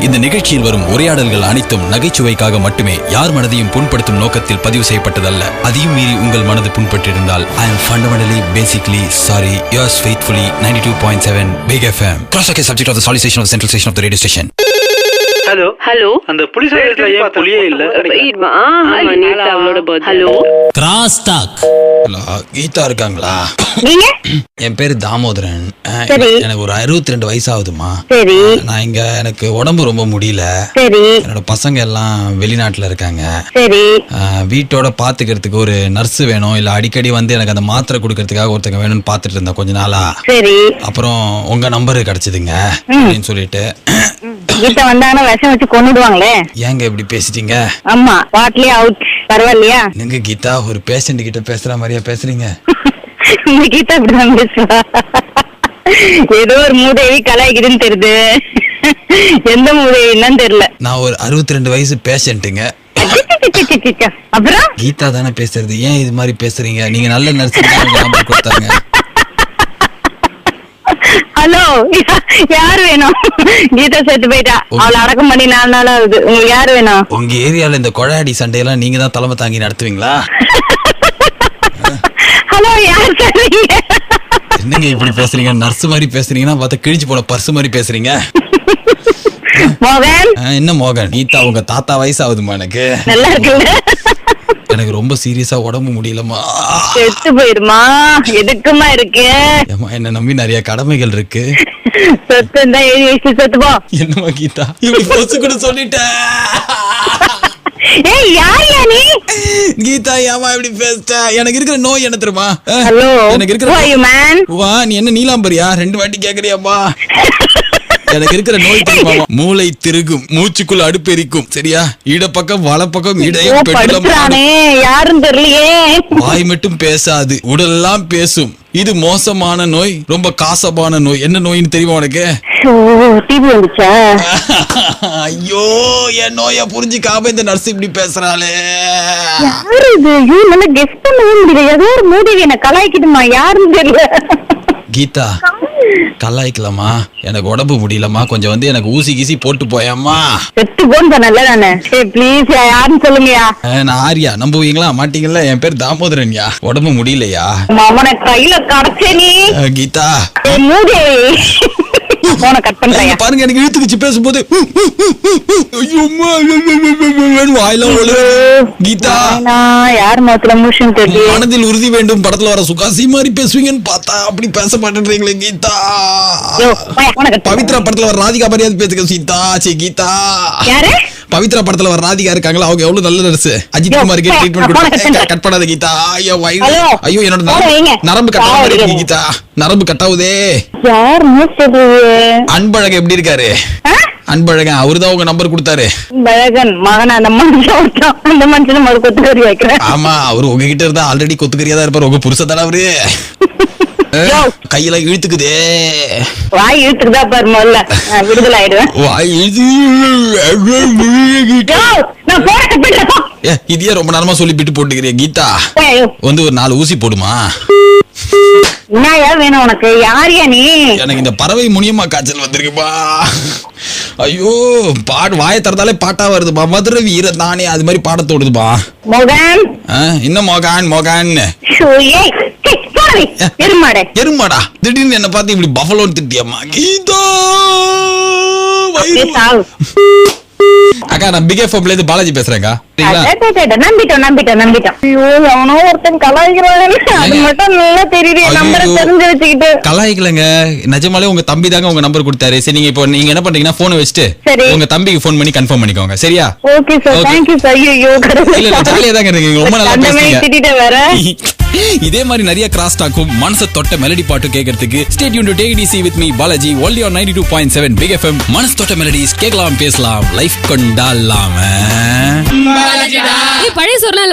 இந்த நிகழ்ச்சியில் வரும் உரையாடல்கள் அனைத்தும் நகைச்சுவைக்காக மட்டுமே, யார் மனதையும் புண்படுத்தும் நோக்கத்தில் பதிவு செய்யப்பட்டதல்ல. அதையும் மீறி உங்கள் மனது புண்பட்டிருந்தால் I am fundamentally basically sorry. Yours faithfully 92.7 Big FM. Cross-talk is subject of the solicitation of the central station of the radio station. Hello hello, அந்த புலிஸ் ஏன் புலியே இல்ல? Hello cross talk. Hello, Geetha இருக்காங்களா? நீங்க? என் பேரு தாமோதரன். சரி. எனக்கு ஒரு 62 வயசு ஆகுதுமா. சரி. நான் இங்க எனக்கு உடம்பு ரொம்ப முடியல. சரி. என்னோட பசங்க எல்லாம் வெளிநாட்டுல இருக்காங்க. சரி. வீட்டோட பாத்துக்கிறதுக்கு ஒரு நர்ஸ் வேணும், இல்ல அடிக்கடி வந்து எனக்கு அந்த மாத்திரை கொடுக்கறதுக்காக ஒருத்தங்க வேணும்னு பாத்துட்டு இருந்தேன் கொஞ்ச நாளா. சரி. அப்புறம் உங்க நம்பர் கிடைச்சதுங்க அப்படின்னு சொல்லிட்டு. கிட்ட வந்தாங்கன்னா விஷம் வச்சு கொன்னுடுவாங்களே. ஏங்க இப்படி பேசிட்டீங்க? ஆமா, வாட்லயே அவுட். பரவாயில்லையா? நீங்க கீதா ஒரு பேஷண்ட் கிட்ட பேசுற மாதிரியா பேசுறீங்க? இந்த கீதா இப்படிதான் பேசுவா. ஏதோ ஒரு மூதேவி கலாய்க்குதுன்னு தெரியுது. எந்த மூதேவின்னு தெரியல. நான் ஒரு 62 வயசு பேஷண்ட்டுங்க. அப்புறம் கீதா தானே பேசுறது, ஏன் இது மாதிரி பேசுறீங்க? நீங்க நல்ல நர்ஸ் நம்பர் கொடுத்தாங்க. ஹலோ, யார் வேணும்? கீதா செத்து போயிட்டா. அவளை அடக்கம் பண்ணி 4 நாள் ஆகுது. உங்களுக்கு யாரு வேணும்? உங்க ஏரியால இந்த கொழாடி சண்டையெல்லாம் நீங்க தான் தலைமை தாங்கி நடத்துவீங்களா? ஹலோ, யார் சொல்றீங்க? என்னங்க இப்படி பேசுறீங்க? நர்ஸ் மாதிரி பேசுறீங்கன்னா பார்த்தா கிழிச்சு போன பர்ஸ் மாதிரி பேசுறீங்க. மோகன். என்ன மோகன்? கீதா உங்க தாத்தா வயசு ஆகுதுமா எனக்கு. நல்லா இருக்குல்ல? எனக்கு ரொம்ப சீரியஸா உடம்பு முடியலமா. செத்து போயிருமா? எதுக்குமா இருக்கு? என்ன நம்பி நிறைய கடமைகள் இருக்கு. சொத்து இருந்தா எழுதி வச்சு செத்து போ. என்னமா கீதா இப்படி பொசு கூட சொல்லிட்ட? ஏய், யாரியா நீ? கீதா ஏமா இப்படி பேசிட்ட? எனக்கு இருக்கிற நோய் என்ன தெரியுமா? ஹலோ, எனக்கு இருக்கிற மேன். வா, நீ என்ன நீலாம்பரியா? 2 வாட்டி கேக்குறியாப்பா? எனக்கு இருக்கிற நோய் தெரியுமா? மூளை திருகும், மூச்சுக்குள்ள அடுப்பெரிக்கும், சரியா? இடப்பக்கம் வலப்பக்கம் இடையம் பெற்றலாமே. யாரும் தெரியலையே. வாய் மட்டும் பேசாது, உடலெல்லாம் பேசும். இது மோசமான நோய், ரொம்ப காசமான நோய். என்ன நோயின்னு தெரியுமா உனக்கு? டிவி வந்துச்சா? ஐயோ, என் நோய புரிஞ்சுக்காம இந்த நர்ஸ் இப்படி பேசுறாளே. யாரு இது? நல்லா கெஸ் பண்ணவே முடியல. ஏதோ ஒரு மூதேவி என்ன கலாய்க்குதுமா. யாருன்னு தெரியல. கீதா கலாய்க்கலாமா? எனக்கு உடம்பு முடியலமா, கொஞ்சம் வந்து எனக்கு ஊசி கீசி போட்டு போயம்மா. செத்து போன்னு சொன்னல நானு. ப்ளீஸ், யாருன்னு சொல்லுங்கயா. நான் ஆரியா, நம்புவீங்களா மாட்டீங்களா? என் பேர் தாமோதரன்யா. உடம்பு முடியலையா? மாமனை கையில கடச்சே நீ. கீதா மூதேவி. போன கட் பண்றேன் பாருங்க, எனக்கு இழுத்துக்குச்சு பேசும்போது. கீதா யார் மாத்திர மூஷன் தெரியல. மனதில் உறுதி வேண்டும் படத்துல வர சுகாசி மாதிரி பேசுவீங்கன்னு பார்த்தா அப்படி பேச மாட்டேன்றீங்களே கீதா. பவித்ரா படத்துல வர ராதிகா மாதிரியாவது பேசுங்க சீதா. சரி கீதா, யாரு? பவித்ரா படத்துல வர ராதிகா இருக்காங்களா, அவங்க எவ்வளவு நல்ல நர்ஸ். அஜித் குமாருக்கு ட்ரீட்மெண்ட் கொடுத்து கட் பண்ணாத கீதா. ஐயோ ஐயோ, என்னோட நரம்பு கட்டாவுதே கீதா, நரம்பு கட்டாவுதே. அன்பழகன் எப்படி இருக்காரு? அன்பழகன் அவருதான் உங்க நம்பர் கொடுத்தாரு. மகன் அந்த மனுஷன் கொத்துக்கறி வைக்கிறேன். ஆமா, அவரு உங்ககிட்ட இருந்தா ஆல்ரெடி கொத்துக்கறியா தான் இருப்பாரு. உங்க புருஷ தானே அவரு. கையில இழுத்துக்குதே. வாய் இழுத்துக்குதா பாரு, முதல்ல விடுதலை ஆயிடுவேன். வாய் இதையே ரொம்ப நேரமா சொல்லி பிட்டு போட்டுக்கிறேன் கீதா. வந்து ஒரு 4 ஊசி போடுமா? என்னயா வேணும் உனக்கு? யாரியா நீ? எனக்கு இந்த பறவை முனியம்மா காய்ச்சல் வந்திருக்குப்பா. ஐயோ, பாடு வாயை திறந்தாலே பாட்டா வருதுப்பா. மதுரை வீர தானே அது மாதிரி பாட தோடுதுப்பா. மோகன். இன்னும் மோகன் மோகன். எருமாடா, திடீர்னு என்ன பார்த்து இப்படி பஃபலோன்னு திட்டியம்மா கீதா. அக்கா, நான் பிக் எஃப்எம்ல இருந்து பாலாஜி பேசுறேன்க்கா. நம்பிட்டோம். ஐயோ, அவனோ ஒருத்தன் கலாய்க்கிறான். அது மட்டும் நல்லா தெரியுது. நம்பரை தெரிஞ்சு வச்சுக்கிட்டு கலாய்க்கலங்க, நிஜமாலே உங்க தம்பி தாங்க உங்க நம்பர் கொடுத்தாரு. சரி, நீங்க இப்போ நீங்க என்ன பண்றீங்கன்னா போனை வச்சுட்டு உங்க தம்பிக்கு போன் பண்ணி கன்ஃபார்ம் பண்ணிக்கோங்க, சரியா? Okay sir, thank you sir. ஐயோ, இல்ல ஜாலியா தாங்க இருக்கீங்க, ரொம்ப நல்லா பேசுறீங்க. வேற இதே மாதிரி நிறைய கிராஸ் டாக்கும் மனச தொட்ட மெலடி பாட்டு கேட்கறதுக்கு stay tuned to take it easy with me Balaji only on 92.7 big FM. மனச தொட்ட மெலடிஸ் கேட்கலாம், பேசலாம், லைஃப் கொண்டாடலாம். பழைய சொர்லாம்